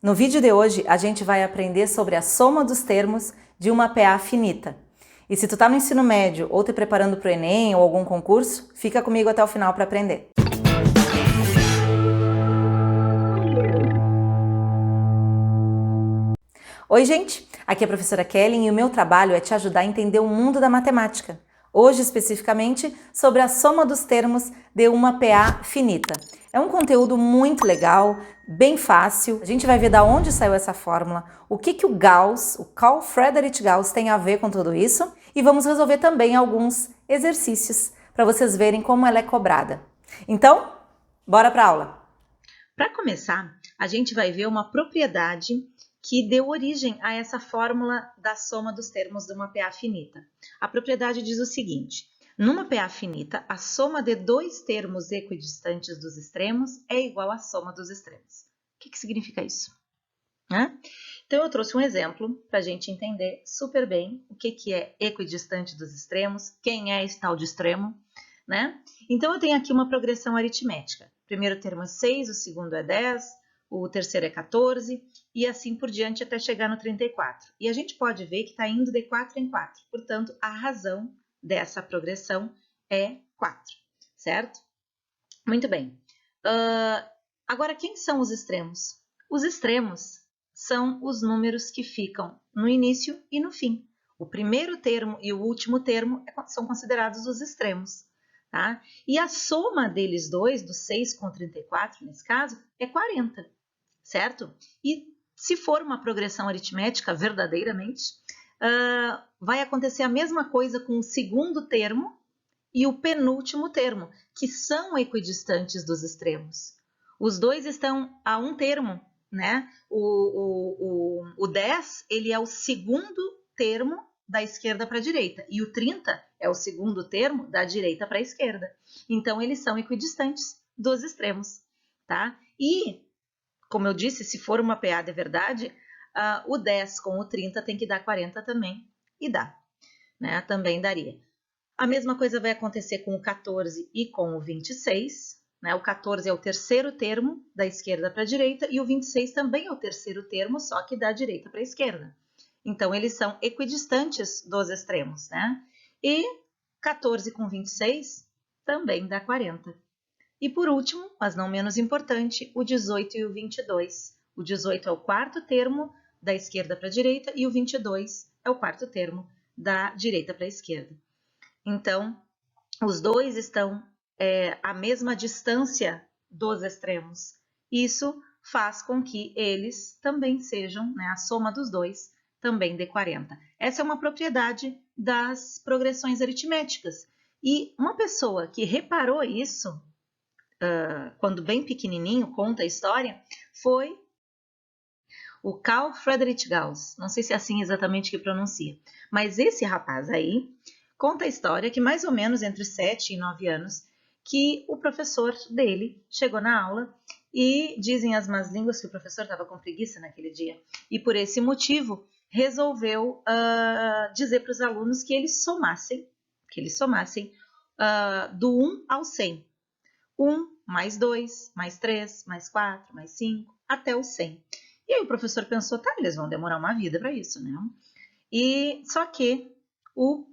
No vídeo de hoje, a gente vai aprender sobre a soma dos termos de uma PA finita. E se tu tá no ensino médio ou te preparando para o Enem ou algum concurso, fica comigo até o final para aprender. Oi, gente! Aqui é a professora Kellen e o meu trabalho é te ajudar a entender o mundo da matemática. Hoje, especificamente, sobre a soma dos termos de uma PA finita. É um conteúdo muito legal, bem fácil. A gente vai ver da onde saiu essa fórmula, o que o Gauss, o Carl Friedrich Gauss, tem a ver com tudo isso e vamos resolver também alguns exercícios para vocês verem como ela é cobrada. Então, bora para a aula! Para começar, a gente vai ver uma propriedade que deu origem a essa fórmula da soma dos termos de uma PA finita. A propriedade diz o seguinte: numa PA finita, a soma de dois termos equidistantes dos extremos é igual à soma dos extremos. O que significa isso? Então, eu trouxe um exemplo para a gente entender super bem o que é equidistante dos extremos, quem é esse tal de extremo, né? Então, eu tenho aqui uma progressão aritmética. O primeiro termo é 6, o segundo é 10, o terceiro é 14 e assim por diante até chegar no 34. E a gente pode ver que está indo de 4 em 4, portanto, a razão dessa progressão é 4, certo? Muito bem. Agora, quem são os extremos? Os extremos são os números que ficam no início e no fim. O primeiro termo e o último termo são considerados os extremos. Tá? E a soma deles dois, do 6 com 34, nesse caso, é 40, certo? E se for uma progressão aritmética verdadeiramente, vai acontecer a mesma coisa com o segundo termo e o penúltimo termo, que são equidistantes dos extremos. Os dois estão a um termo, né? O 10, ele é o segundo termo da esquerda para a direita, e o 30 é o segundo termo da direita para a esquerda. Então, eles são equidistantes dos extremos, tá? E, como eu disse, se for uma PA de verdade, o 10 com o 30 tem que dar 40 também, e dá, né? Também daria. A mesma coisa vai acontecer com o 14 e com o 26, né? O 14 é o terceiro termo da esquerda para a direita e o 26 também é o terceiro termo, só que da direita para a esquerda. Então, eles são equidistantes dos extremos, né? E 14 com 26 também dá 40. E por último, mas não menos importante, o 18 e o 22. O 18 é o quarto termo da esquerda para a direita e o 22 é o quarto termo da direita para a esquerda. Então, os dois estão à mesma distância dos extremos. Isso faz com que eles também sejam, né, a soma dos dois, também dê 40. Essa é uma propriedade das progressões aritméticas. E uma pessoa que reparou isso, quando bem pequenininho, conta a história, foi o Carl Friedrich Gauss. Não sei se é assim exatamente que pronuncia, mas esse rapaz aí conta a história que mais ou menos entre 7 e 9 anos, que o professor dele chegou na aula e dizem as más línguas que o professor estava com preguiça naquele dia. E por esse motivo resolveu dizer para os alunos que eles somassem do 1 ao 100. 1 mais 2, mais 3, mais 4, mais 5, até o 100. E aí o professor pensou, tá, eles vão demorar uma vida para isso, né? E só que o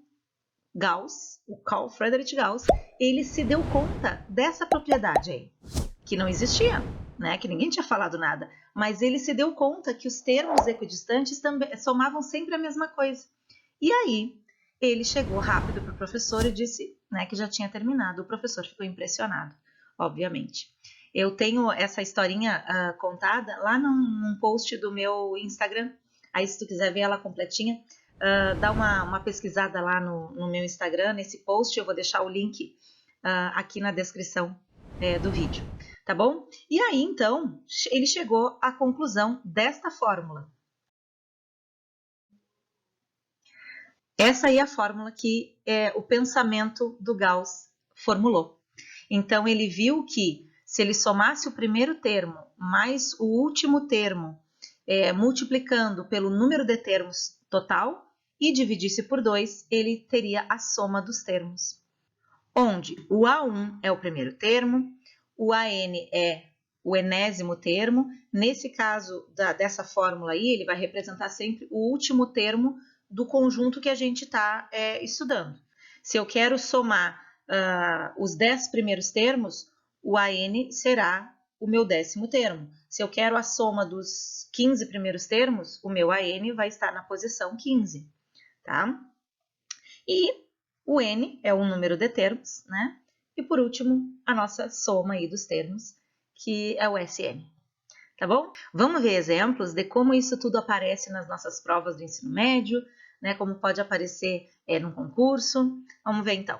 Gauss, o Carl Friedrich Gauss, ele se deu conta dessa propriedade aí, que não existia, né? Que ninguém tinha falado nada, mas ele se deu conta que os termos equidistantes também somavam sempre a mesma coisa. E aí ele chegou rápido para o professor e disse, né, que já tinha terminado. O professor ficou impressionado, obviamente. Eu tenho essa historinha contada lá num post do meu Instagram. Aí, se tu quiser ver ela completinha, dá uma pesquisada lá no meu Instagram, nesse post. Eu vou deixar o link aqui na descrição do vídeo, tá bom? E aí, então, ele chegou à conclusão desta fórmula. Essa aí é a fórmula que o pensamento do Gauss formulou. Então, ele viu que se ele somasse o primeiro termo mais o último termo, multiplicando pelo número de termos total e dividisse por 2, ele teria a soma dos termos. Onde o A1 é o primeiro termo, o AN é o enésimo termo. Nesse caso dessa fórmula aí, ele vai representar sempre o último termo do conjunto que a gente está estudando. Se eu quero somar os 10 primeiros termos, o AN será o meu 10º termo. Se eu quero a soma dos 15 primeiros termos, o meu AN vai estar na posição 15, tá? E o N é o número de termos, né? E por último, a nossa soma aí dos termos, que é o SN, tá bom? Vamos ver exemplos de como isso tudo aparece nas nossas provas do ensino médio, né? Como pode aparecer num concurso. Vamos ver então.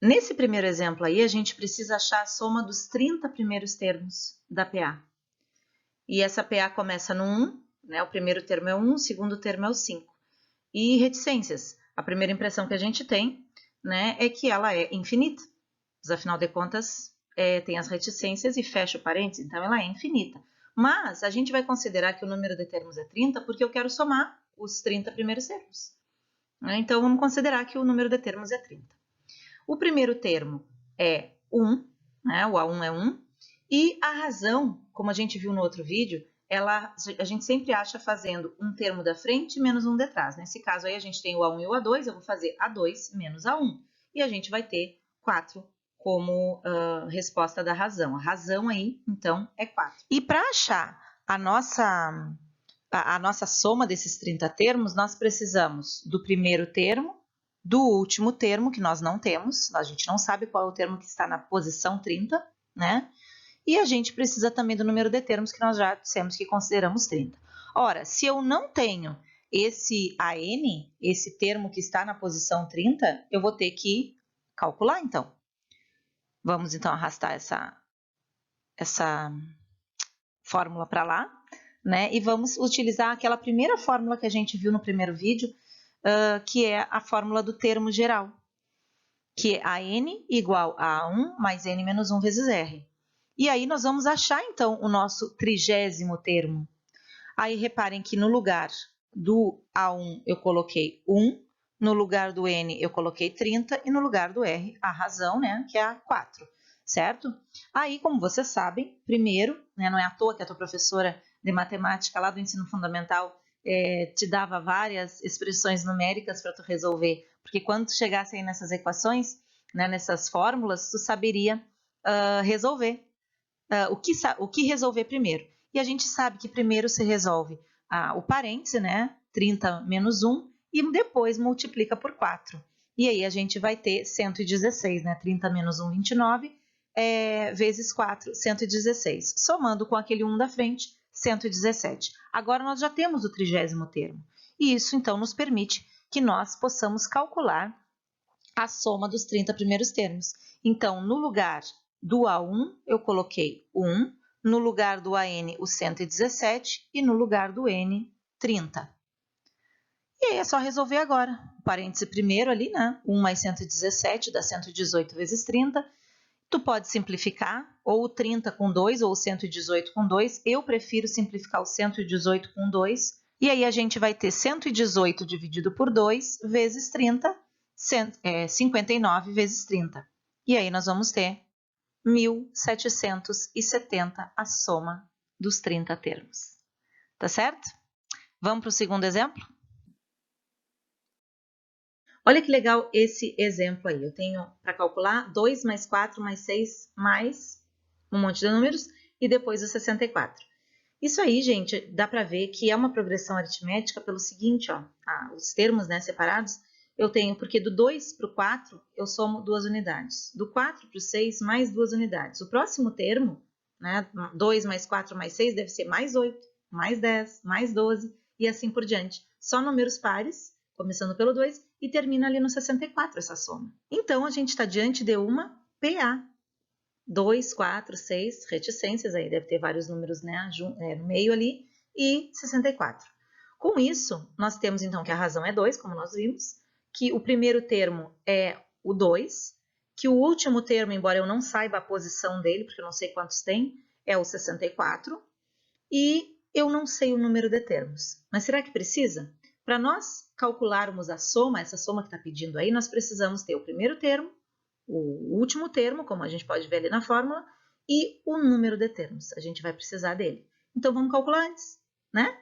Nesse primeiro exemplo aí, a gente precisa achar a soma dos 30 primeiros termos da PA. E essa PA começa no 1, né? O primeiro termo é o 1, o segundo termo é o 5. E reticências. A primeira impressão que a gente tem, né, é que ela é infinita. Mas, afinal de contas, tem as reticências e fecha o parênteses, então ela é infinita. Mas a gente vai considerar que o número de termos é 30 porque eu quero somar os 30 primeiros termos. Então, vamos considerar que o número de termos é 30. O primeiro termo é 1, né, o A1 é 1, e a razão, como a gente viu no outro vídeo, a gente sempre acha fazendo um termo da frente menos um de trás. Nesse caso aí a gente tem o A1 e o A2, eu vou fazer A2 menos A1. E a gente vai ter 4 como resposta da razão. A razão aí, então, é 4. E para achar a nossa soma desses 30 termos, nós precisamos do primeiro termo, do último termo, que nós não temos, a gente não sabe qual é o termo que está na posição 30, né? E a gente precisa também do número de termos que nós já dissemos que consideramos 30. Ora, se eu não tenho esse AN, esse termo que está na posição 30, eu vou ter que calcular, então. Vamos, então, arrastar essa fórmula para lá, né? E vamos utilizar aquela primeira fórmula que a gente viu no primeiro vídeo, que é a fórmula do termo geral, que é AN igual a 1 mais N menos 1 vezes R. E aí nós vamos achar, então, o nosso 30º termo. Aí reparem que no lugar do A1 eu coloquei 1, no lugar do N eu coloquei 30 e no lugar do R a razão, né, que é a 4, certo? Aí, como vocês sabem, primeiro, né, não é à toa que a tua professora de matemática lá do ensino fundamental te dava várias expressões numéricas para tu resolver, porque quando tu chegasse aí nessas equações, né, nessas fórmulas, tu saberia resolver. O que resolver primeiro? E a gente sabe que primeiro se resolve o parêntese, né? 30 menos 1, e depois multiplica por 4. E aí a gente vai ter 116, né? 30 menos 1, 29, vezes 4, 116. Somando com aquele 1 da frente, 117. Agora nós já temos o 30º termo. E isso, então, nos permite que nós possamos calcular a soma dos 30 primeiros termos. Então, no lugar do A1, eu coloquei 1, no lugar do AN, o 117, e no lugar do N, 30. E aí é só resolver agora. O parêntese primeiro ali, né? 1 mais 117 dá 118 vezes 30. Tu pode simplificar, ou o 30 com 2, ou o 118 com 2. Eu prefiro simplificar o 118 com 2. E aí a gente vai ter 118 dividido por 2 vezes 30, 59 vezes 30. E aí nós vamos ter 1.770 a soma dos 30 termos. Tá certo? Vamos para o segundo exemplo? Olha que legal esse exemplo aí. Eu tenho para calcular 2 mais 4 mais 6 mais um monte de números e depois o 64. Isso aí, gente, dá para ver que é uma progressão aritmética pelo seguinte, ó, os termos, né, separados. Eu tenho, porque do 2 para o 4, eu somo 2 unidades. Do 4 para o 6, mais 2 unidades. O próximo termo, né, 2 mais 4 mais 6, deve ser mais 8, mais 10, mais 12, e assim por diante. Só números pares, começando pelo 2, e termina ali no 64 essa soma. Então, a gente está diante de uma PA. 2, 4, 6, reticências, aí deve ter vários números, né, no meio ali, e 64. Com isso, nós temos então que a razão é 2, como nós vimos, que o primeiro termo é o 2, que o último termo, embora eu não saiba a posição dele, porque eu não sei quantos tem, é o 64, e eu não sei o número de termos. Mas será que precisa? Para nós calcularmos a soma, essa soma que está pedindo aí, nós precisamos ter o primeiro termo, o último termo, como a gente pode ver ali na fórmula, e o número de termos. A gente vai precisar dele. Então, vamos calcular antes, né?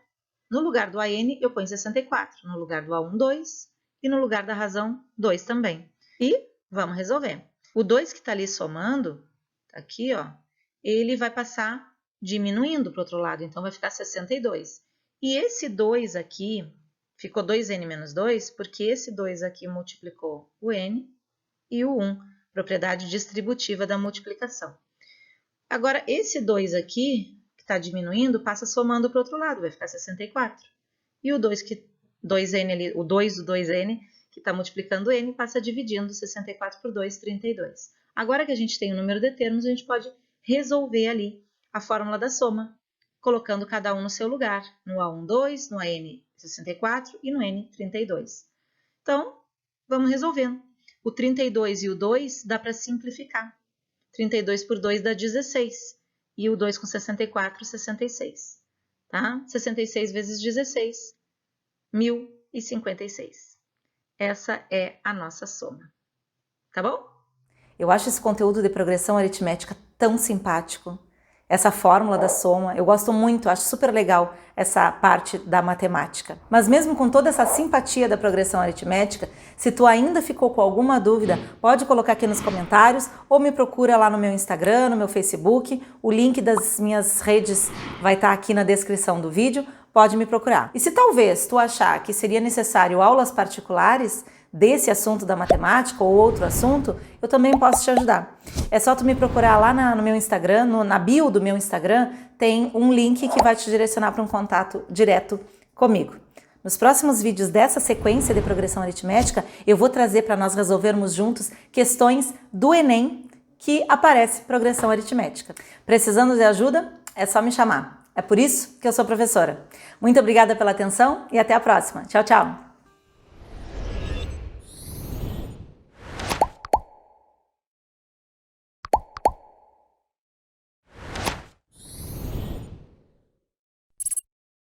No lugar do AN, eu ponho 64. No lugar do A1, 2. E no lugar da razão, 2 também. E vamos resolver. O 2 que está ali somando, tá aqui, ó, ele vai passar diminuindo para o outro lado. Então, vai ficar 62. E esse 2 aqui, ficou 2n menos 2, porque esse 2 aqui multiplicou o n e o 1, propriedade distributiva da multiplicação. Agora, esse 2 aqui, que está diminuindo, passa somando para o outro lado, vai ficar 64. E o 2 ali, o 2 do 2n, que está multiplicando n, passa dividindo 64 por 2, 32. Agora que a gente tem o número de termos, a gente pode resolver ali a fórmula da soma, colocando cada um no seu lugar, no A1, 2, no AN, 64 e no N, 32. Então, vamos resolvendo. O 32 e o 2 dá para simplificar. 32 por 2 dá 16. E o 2 com 64, 66. Tá? 66 vezes 16, 1056. Essa é a nossa soma. Tá bom? Eu acho esse conteúdo de progressão aritmética tão simpático. Essa fórmula da soma, eu gosto muito, acho super legal essa parte da matemática. Mas mesmo com toda essa simpatia da progressão aritmética, se tu ainda ficou com alguma dúvida, pode colocar aqui nos comentários ou me procura lá no meu Instagram, no meu Facebook. O link das minhas redes vai estar aqui na descrição do vídeo, pode me procurar. E se talvez tu achar que seria necessário aulas particulares desse assunto da matemática ou outro assunto, eu também posso te ajudar. É só tu me procurar lá no meu Instagram, na bio do meu Instagram, tem um link que vai te direcionar para um contato direto comigo. Nos próximos vídeos dessa sequência de progressão aritmética, eu vou trazer para nós resolvermos juntos questões do Enem que aparece progressão aritmética. Precisando de ajuda? É só me chamar. É por isso que eu sou professora. Muito obrigada pela atenção e até a próxima. Tchau, tchau!